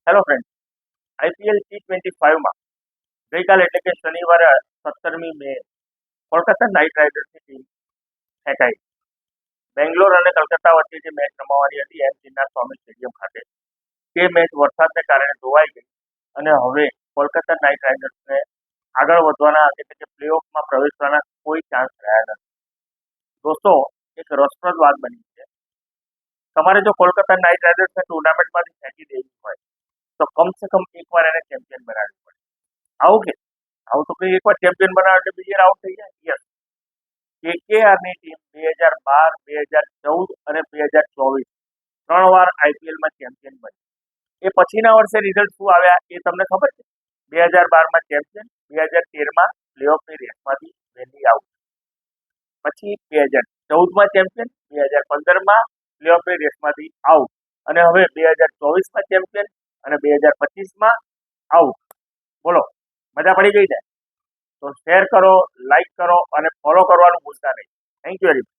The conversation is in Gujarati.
હેલો ફ્રેન્ડ, આઈપીએલ T25માં ગઈકાલે એટલે કે શનિવારે 17મી મે કોલકાતા નાઇટ રાઇડર્સની ટીમ ફેંકાઈ. બેંગ્લોર અને કલકત્તા વચ્ચે જે મેચ રમાવાની હતી એમ ચિન્નાસ્વામી સ્ટેડિયમ ખાતે, તે મેચ વરસાદને કારણે ધોવાઈ ગઈ અને હવે કોલકાતા નાઇટ રાઇડર્સને આગળ વધવાના એટલે કે પ્લે ઓફમાં પ્રવેશવાના કોઈ ચાન્સ રહ્યા નથી. દોસ્તો, એક રસપ્રદ વાત બની છે. તમારે જો કોલકાતા નાઇટ રાઇડર્સને ટુર્નામેન્ટમાંથી ફેંકી દેવી હોય તો કમસે કમ એકવાર એને ચેમ્પિયન બનાવવી પડે. આવું તો કઈ એકવાર ચેમ્પિયન બનાવે એટલે બીજી વાર આઉટ થઈ જાય. યસ, કેકેઆરની ટીમ 2012, 2014 અને 2024 ત્રણ વાર આઈપીએલમાં ચેમ્પિયન બની. એ પછીના વર્ષે રિઝલ્ટ શું આવ્યા એ તમને ખબર છે? 2012માં ચેમ્પિયન, 2013માં પ્લેઓફની રેસમાંથી વહેલી આઉટ, પછી 2014માં ચેમ્પિયન, 2015માં પ્લેઓફની રેસમાંથી આઉટ અને હવે 2024માં ચેમ્પિયન અને 2025માં આઉટ. બોલો, મજા પડી ગઈ છે? તો શેર કરો, લાઈક કરો અને ફોલો કરવાનું ભૂલતા નહીં. Thank you very much.